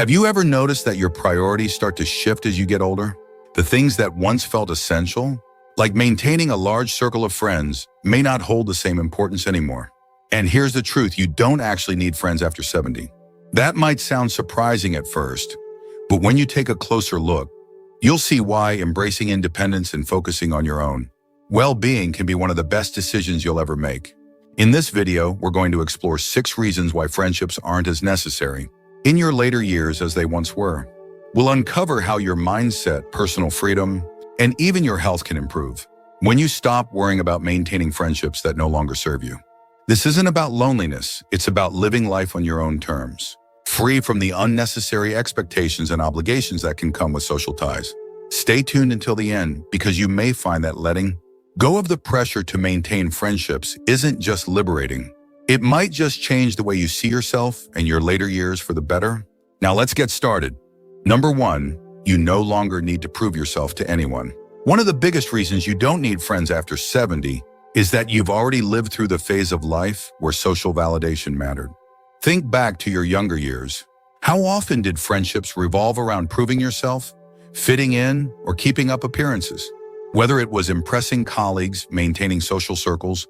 Have you ever noticed that your priorities start to shift as you get older? The things that once felt essential, like maintaining a large circle of friends, may not hold the same importance anymore. And here's the truth, you don't actually need friends after 70. That might sound surprising at first, but when you take a closer look, you'll see why embracing independence and focusing on your own well-being can be one of the best decisions you'll ever make. In this video, we're going to explore 6 reasons why friendships aren't as necessary in your later years as they once were. We'll uncover how your mindset, personal freedom, and even your health can improve when you stop worrying about maintaining friendships that no longer serve you. This isn't about loneliness, it's about living life on your own terms, free from the unnecessary expectations and obligations that can come with social ties. Stay tuned until the end, because you may find that letting go of the pressure to maintain friendships isn't just liberating. It might just change the way you see yourself and your later years for the better. Now let's get started. Number 1, you no longer need to prove yourself to anyone. One of the biggest reasons you don't need friends after 70 is that you've already lived through the phase of life where social validation mattered. Think back to your younger years. How often did friendships revolve around proving yourself, fitting in, or keeping up appearances? Whether it was impressing colleagues, maintaining social circles,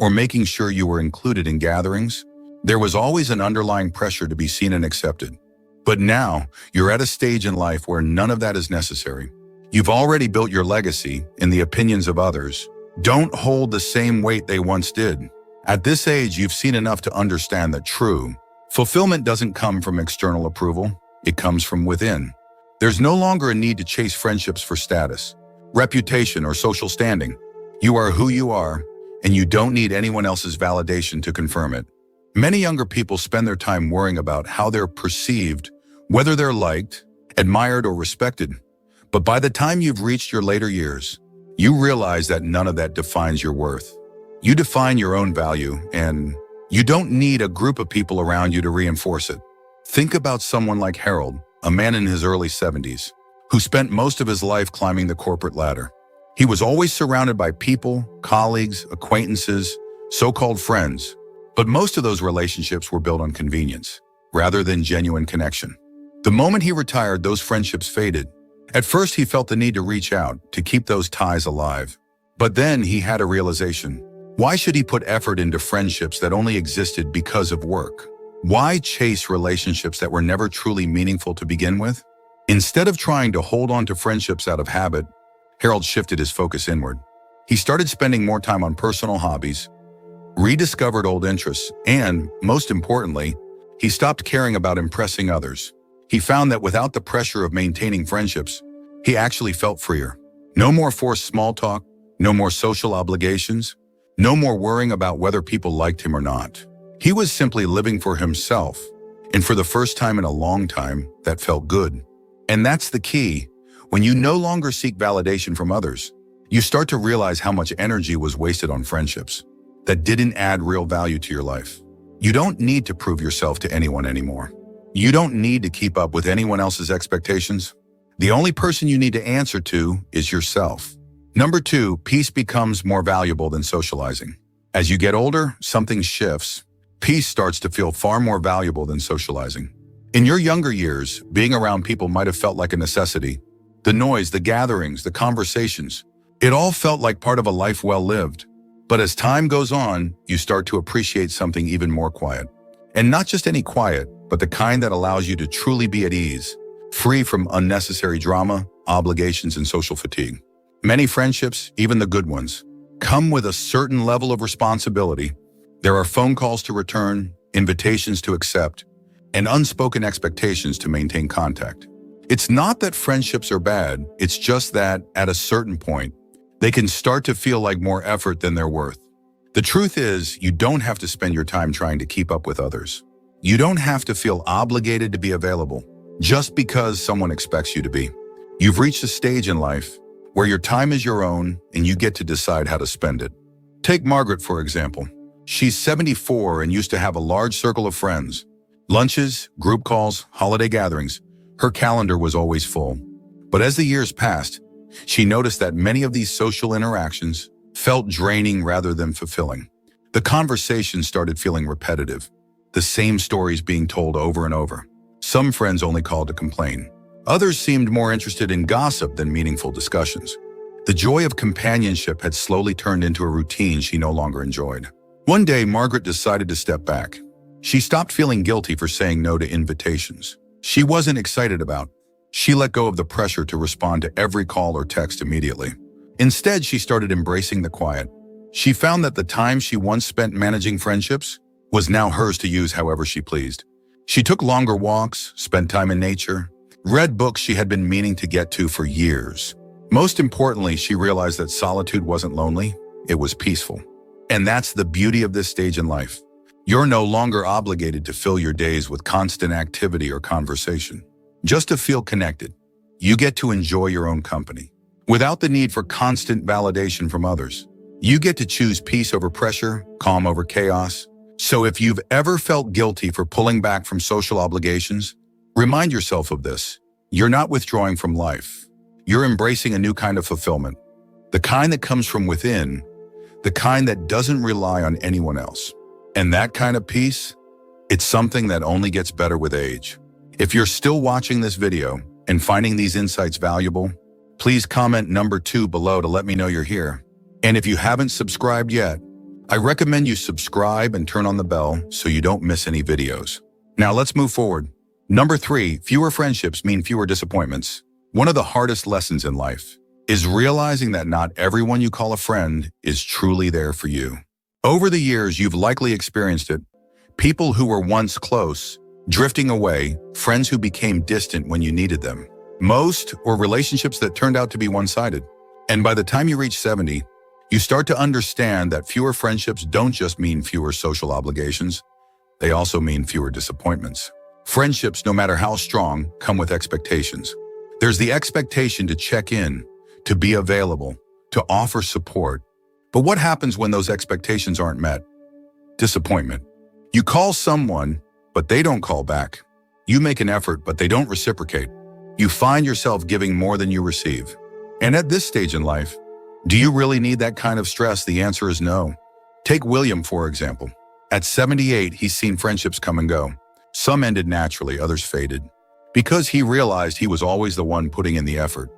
or making sure you were included in gatherings, there was always an underlying pressure to be seen and accepted. But now, you're at a stage in life where none of that is necessary. You've already built your legacy, and the opinions of others don't hold the same weight they once did. At this age, you've seen enough to understand that true fulfillment doesn't come from external approval, it comes from within. There's no longer a need to chase friendships for status, reputation, or social standing. You are who you are, and you don't need anyone else's validation to confirm it. Many younger people spend their time worrying about how they're perceived, whether they're liked, admired, or respected. But by the time you've reached your later years, you realize that none of that defines your worth. You define your own value, and you don't need a group of people around you to reinforce it. Think about someone like Harold, a man in his early 70s, who spent most of his life climbing the corporate ladder. He was always surrounded by people, colleagues, acquaintances, so-called friends. But most of those relationships were built on convenience, rather than genuine connection. The moment he retired, those friendships faded. At first, he felt the need to reach out, to keep those ties alive. But then he had a realization. Why should he put effort into friendships that only existed because of work? Why chase relationships that were never truly meaningful to begin with? Instead of trying to hold on to friendships out of habit, Harold shifted his focus inward. He started spending more time on personal hobbies, rediscovered old interests, and, most importantly, he stopped caring about impressing others. He found that without the pressure of maintaining friendships, he actually felt freer. No more forced small talk, no more social obligations, no more worrying about whether people liked him or not. He was simply living for himself, and for the first time in a long time, that felt good. And that's the key. When you no longer seek validation from others, you start to realize how much energy was wasted on friendships that didn't add real value to your life. You don't need to prove yourself to anyone anymore. You don't need to keep up with anyone else's expectations. The only person you need to answer to is yourself. Number 2, peace becomes more valuable than socializing. As you get older, something shifts. Peace starts to feel far more valuable than socializing. In your younger years, being around people might have felt like a necessity. The noise, the gatherings, the conversations, it all felt like part of a life well lived. But as time goes on, you start to appreciate something even more quiet. And not just any quiet, but the kind that allows you to truly be at ease, free from unnecessary drama, obligations, and social fatigue. Many friendships, even the good ones, come with a certain level of responsibility. There are phone calls to return, invitations to accept, and unspoken expectations to maintain contact. It's not that friendships are bad, it's just that, at a certain point, they can start to feel like more effort than they're worth. The truth is, you don't have to spend your time trying to keep up with others. You don't have to feel obligated to be available just because someone expects you to be. You've reached a stage in life where your time is your own and you get to decide how to spend it. Take Margaret, for example. She's 74 and used to have a large circle of friends. Lunches, group calls, holiday gatherings. Her calendar was always full. But as the years passed, she noticed that many of these social interactions felt draining rather than fulfilling. The conversations started feeling repetitive, the same stories being told over and over. Some friends only called to complain. Others seemed more interested in gossip than meaningful discussions. The joy of companionship had slowly turned into a routine she no longer enjoyed. One day, Margaret decided to step back. She stopped feeling guilty for saying no to invitations she wasn't excited about. She let go of the pressure to respond to every call or text immediately. Instead, she started embracing the quiet. She found that the time she once spent managing friendships was now hers to use however she pleased. She took longer walks, spent time in nature, read books she had been meaning to get to for years. Most importantly, she realized that solitude wasn't lonely, it was peaceful. And that's the beauty of this stage in life. You're no longer obligated to fill your days with constant activity or conversation. Just to feel connected, you get to enjoy your own company, without the need for constant validation from others. You get to choose peace over pressure, calm over chaos. So if you've ever felt guilty for pulling back from social obligations, remind yourself of this. You're not withdrawing from life. You're embracing a new kind of fulfillment, the kind that comes from within, the kind that doesn't rely on anyone else. And that kind of peace, it's something that only gets better with age. If you're still watching this video and finding these insights valuable, please comment number 2 below to let me know you're here. And if you haven't subscribed yet, I recommend you subscribe and turn on the bell so you don't miss any videos. Now let's move forward. Number 3, fewer friendships mean fewer disappointments. One of the hardest lessons in life is realizing that not everyone you call a friend is truly there for you. Over the years, you've likely experienced it. People who were once close, drifting away, friends who became distant when you needed them most, or relationships that turned out to be one-sided. And by the time you reach 70, you start to understand that fewer friendships don't just mean fewer social obligations, they also mean fewer disappointments. Friendships, no matter how strong, come with expectations. There's the expectation to check in, to be available, to offer support. But what happens when those expectations aren't met? Disappointment. You call someone, but they don't call back. You make an effort, but they don't reciprocate. You find yourself giving more than you receive. And at this stage in life, do you really need that kind of stress? The answer is no. Take William, for example. At 78, he's seen friendships come and go. Some ended naturally, others faded. Because he realized he was always the one putting in the effort.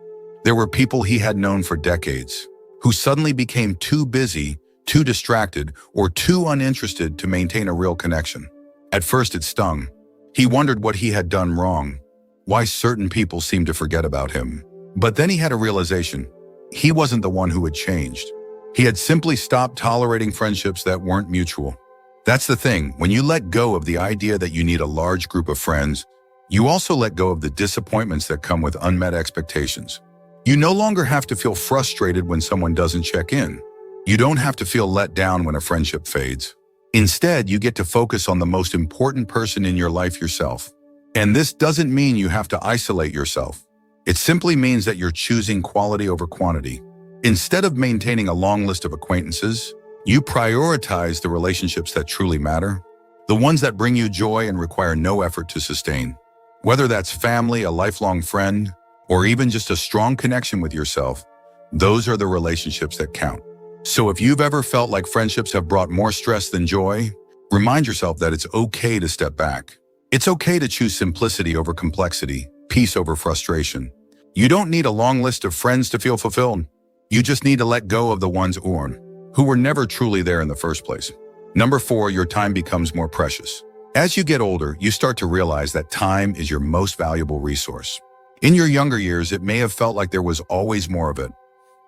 There were people he had known for decades who suddenly became too busy, too distracted, or too uninterested to maintain a real connection. At first it stung. He wondered what he had done wrong, why certain people seemed to forget about him. But then he had a realization. He wasn't the one who had changed. He had simply stopped tolerating friendships that weren't mutual. That's the thing, when you let go of the idea that you need a large group of friends, you also let go of the disappointments that come with unmet expectations. You no longer have to feel frustrated when someone doesn't check in. You don't have to feel let down when a friendship fades. Instead, you get to focus on the most important person in your life, yourself. And this doesn't mean you have to isolate yourself. It simply means that you're choosing quality over quantity. Instead of maintaining a long list of acquaintances, you prioritize the relationships that truly matter, the ones that bring you joy and require no effort to sustain. Whether that's family, a lifelong friend, or even just a strong connection with yourself, those are the relationships that count. So if you've ever felt like friendships have brought more stress than joy, remind yourself that it's okay to step back. It's okay to choose simplicity over complexity, peace over frustration. You don't need a long list of friends to feel fulfilled. You just need to let go of the ones who were never truly there in the first place. Number 4, your time becomes more precious. As you get older, you start to realize that time is your most valuable resource. In your younger years, it may have felt like there was always more of it.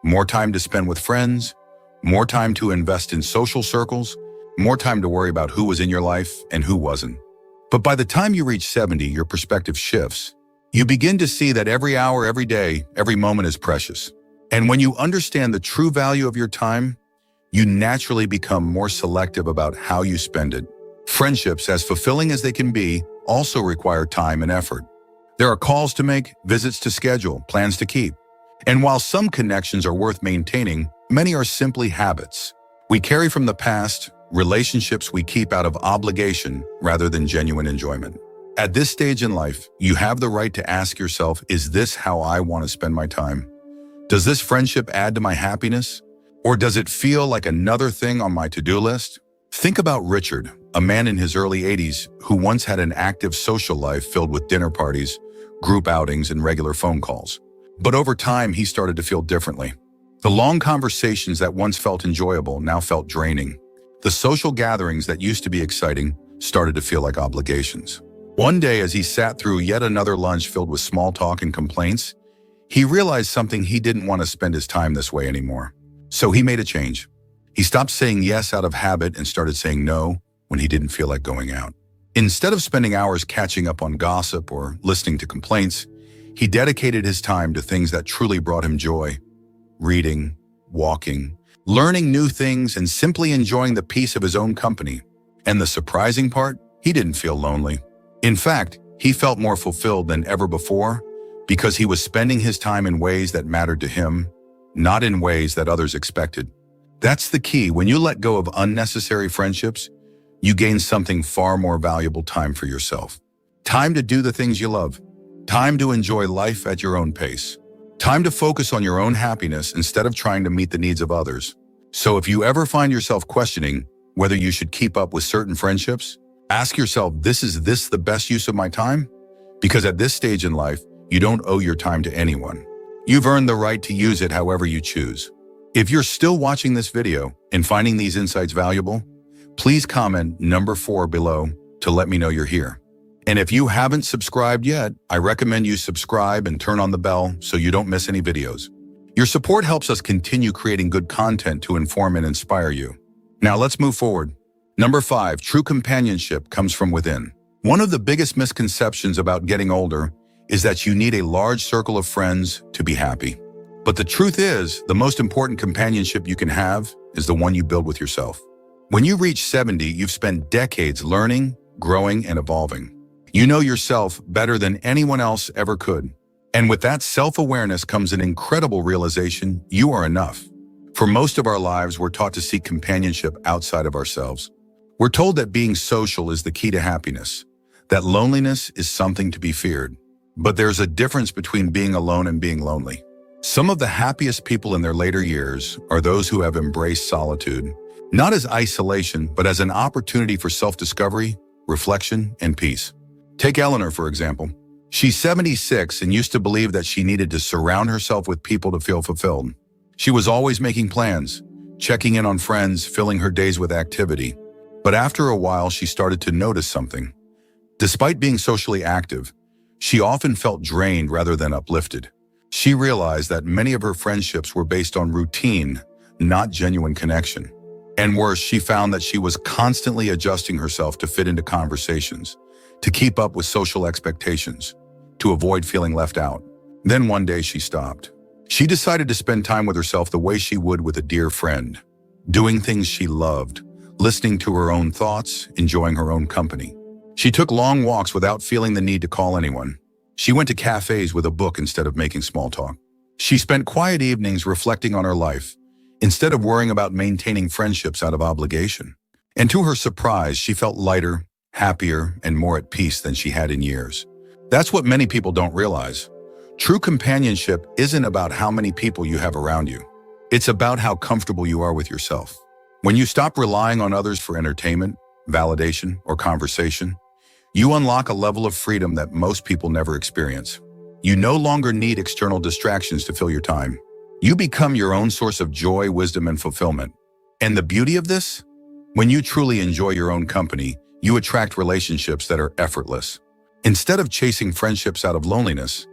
More time to spend with friends, more time to invest in social circles, more time to worry about who was in your life and who wasn't. But by the time you reach 70, your perspective shifts. You begin to see that every hour, every day, every moment is precious. And when you understand the true value of your time, you naturally become more selective about how you spend it. Friendships, as fulfilling as they can be, also require time and effort. There are calls to make, visits to schedule, plans to keep. And while some connections are worth maintaining, many are simply habits we carry from the past, relationships we keep out of obligation rather than genuine enjoyment. At this stage in life, you have the right to ask yourself, is this how I want to spend my time? Does this friendship add to my happiness? Or does it feel like another thing on my to-do list? Think about Richard, a man in his early 80s who once had an active social life filled with dinner parties, group outings, and regular phone calls. But over time, he started to feel differently. The long conversations that once felt enjoyable now felt draining. The social gatherings that used to be exciting started to feel like obligations. One day, as he sat through yet another lunch filled with small talk and complaints, he realized something: he didn't want to spend his time this way anymore. So he made a change. He stopped saying yes out of habit and started saying no when he didn't feel like going out. Instead of spending hours catching up on gossip or listening to complaints, he dedicated his time to things that truly brought him joy: reading, walking, learning new things, and simply enjoying the peace of his own company. And the surprising part, he didn't feel lonely. In fact, he felt more fulfilled than ever before because he was spending his time in ways that mattered to him, not in ways that others expected. That's the key. When you let go of unnecessary friendships, you gain something far more valuable: time for yourself. Time to do the things you love. Time to enjoy life at your own pace. Time to focus on your own happiness instead of trying to meet the needs of others. So if you ever find yourself questioning whether you should keep up with certain friendships, ask yourself, is this the best use of my time? Because at this stage in life, you don't owe your time to anyone. You've earned the right to use it however you choose. If you're still watching this video and finding these insights valuable, please comment number 4 below to let me know you're here. And if you haven't subscribed yet, I recommend you subscribe and turn on the bell so you don't miss any videos. Your support helps us continue creating good content to inform and inspire you. Now let's move forward. Number 5, true companionship comes from within. One of the biggest misconceptions about getting older is that you need a large circle of friends to be happy. But the truth is, the most important companionship you can have is the one you build with yourself. When you reach 70, you've spent decades learning, growing, and evolving. You know yourself better than anyone else ever could. And with that self-awareness comes an incredible realization: you are enough. For most of our lives, we're taught to seek companionship outside of ourselves. We're told that being social is the key to happiness, that loneliness is something to be feared. But there's a difference between being alone and being lonely. Some of the happiest people in their later years are those who have embraced solitude, not as isolation, but as an opportunity for self-discovery, reflection, and peace. Take Eleanor, for example. She's 76 and used to believe that she needed to surround herself with people to feel fulfilled. She was always making plans, checking in on friends, filling her days with activity. But after a while, she started to notice something. Despite being socially active, she often felt drained rather than uplifted. She realized that many of her friendships were based on routine, not genuine connection. And worse, she found that she was constantly adjusting herself to fit into conversations, to keep up with social expectations, to avoid feeling left out. Then one day she stopped. She decided to spend time with herself the way she would with a dear friend, doing things she loved, listening to her own thoughts, enjoying her own company. She took long walks without feeling the need to call anyone. She went to cafes with a book instead of making small talk. She spent quiet evenings reflecting on her life, instead of worrying about maintaining friendships out of obligation. And to her surprise, she felt lighter, happier, and more at peace than she had in years. That's what many people don't realize. True companionship isn't about how many people you have around you. It's about how comfortable you are with yourself. When you stop relying on others for entertainment, validation, or conversation, you unlock a level of freedom that most people never experience. You no longer need external distractions to fill your time. You become your own source of joy, wisdom, and fulfillment. And the beauty of this? When you truly enjoy your own company, you attract relationships that are effortless. Instead of chasing friendships out of loneliness,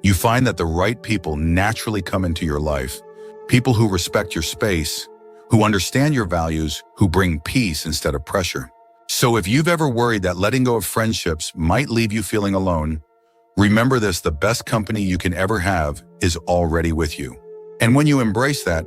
you find that the right people naturally come into your life. People who respect your space, who understand your values, who bring peace instead of pressure. So if you've ever worried that letting go of friendships might leave you feeling alone, remember this: the best company you can ever have is already with you. And when you embrace that,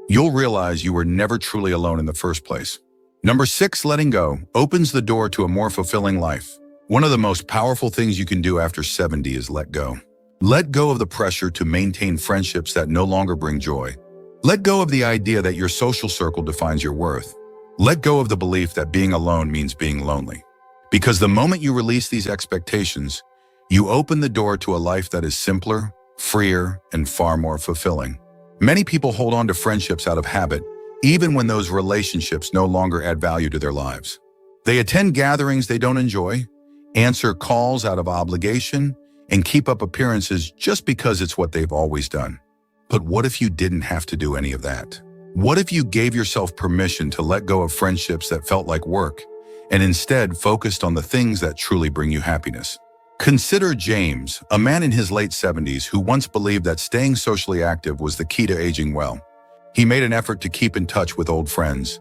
you'll realize you were never truly alone in the first place. Number 6, letting go opens the door to a more fulfilling life. One of the most powerful things you can do after 70 is let go. Let go of the pressure to maintain friendships that no longer bring joy. Let go of the idea that your social circle defines your worth. Let go of the belief that being alone means being lonely. Because the moment you release these expectations, you open the door to a life that is simpler, freer, and far more fulfilling. Many people hold on to friendships out of habit, even when those relationships no longer add value to their lives. They attend gatherings they don't enjoy, answer calls out of obligation, and keep up appearances just because it's what they've always done. But what if you didn't have to do any of that? What if you gave yourself permission to let go of friendships that felt like work and instead focused on the things that truly bring you happiness? Consider James, a man in his late 70s who once believed that staying socially active was the key to aging well. He made an effort to keep in touch with old friends,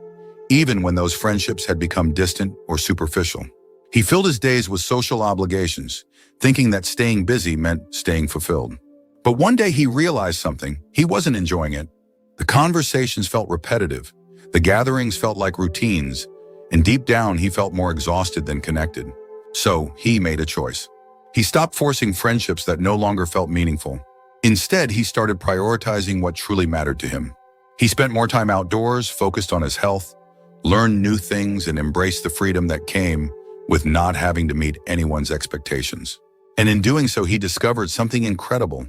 even when those friendships had become distant or superficial. He filled his days with social obligations, thinking that staying busy meant staying fulfilled. But one day he realized something. He wasn't enjoying it. The conversations felt repetitive, the gatherings felt like routines, and deep down he felt more exhausted than connected. So he made a choice. He stopped forcing friendships that no longer felt meaningful. Instead, he started prioritizing what truly mattered to him. He spent more time outdoors, focused on his health, learned new things, and embraced the freedom that came with not having to meet anyone's expectations. And in doing so, he discovered something incredible.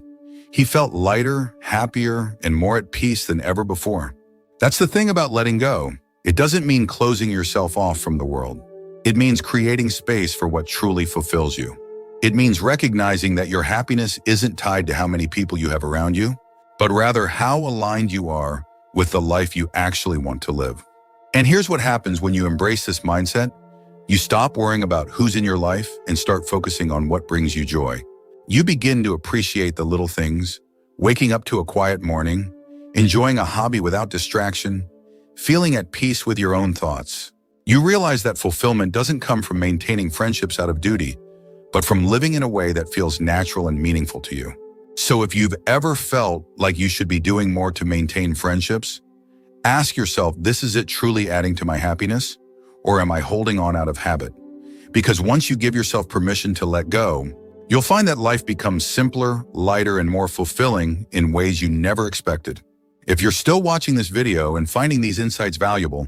He felt lighter, happier, and more at peace than ever before. That's the thing about letting go. It doesn't mean closing yourself off from the world. It means creating space for what truly fulfills you. It means recognizing that your happiness isn't tied to how many people you have around you, but rather how aligned you are with the life you actually want to live. And here's what happens when you embrace this mindset. You stop worrying about who's in your life and start focusing on what brings you joy. You begin to appreciate the little things, waking up to a quiet morning, enjoying a hobby without distraction, feeling at peace with your own thoughts. You realize that fulfillment doesn't come from maintaining friendships out of duty, but from living in a way that feels natural and meaningful to you. So if you've ever felt like you should be doing more to maintain friendships, ask yourself, is it truly adding to my happiness? Or am I holding on out of habit? Because once you give yourself permission to let go, you'll find that life becomes simpler, lighter, and more fulfilling in ways you never expected. If you're still watching this video and finding these insights valuable,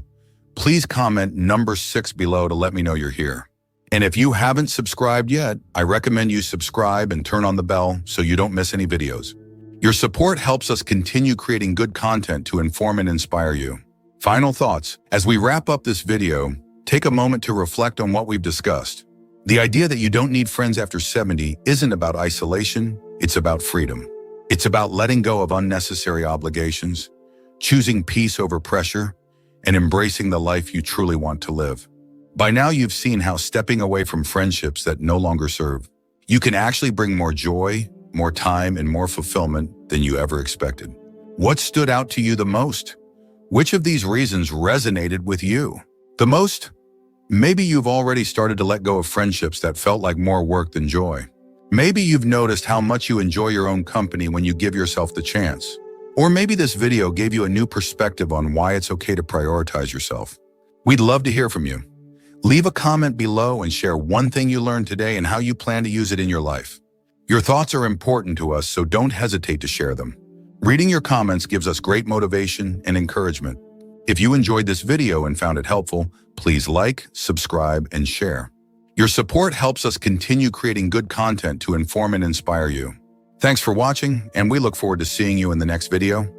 please comment number 6 below to let me know you're here. And if you haven't subscribed yet, I recommend you subscribe and turn on the bell so you don't miss any videos. Your support helps us continue creating good content to inform and inspire you. Final thoughts. As we wrap up this video, take a moment to reflect on what we've discussed. The idea that you don't need friends after 70 isn't about isolation, it's about freedom. It's about letting go of unnecessary obligations, choosing peace over pressure, and embracing the life you truly want to live. By now, you've seen how stepping away from friendships that no longer serve, you can actually bring more joy, more time, and more fulfillment than you ever expected. What stood out to you the most? Which of these reasons resonated with you the most? Maybe you've already started to let go of friendships that felt like more work than joy. Maybe you've noticed how much you enjoy your own company when you give yourself the chance. Or maybe this video gave you a new perspective on why it's okay to prioritize yourself. We'd love to hear from you. Leave a comment below and share one thing you learned today and how you plan to use it in your life. Your thoughts are important to us, so don't hesitate to share them. Reading your comments gives us great motivation and encouragement. If you enjoyed this video and found it helpful, please like, subscribe, and share. Your support helps us continue creating good content to inform and inspire you. Thanks for watching, and we look forward to seeing you in the next video.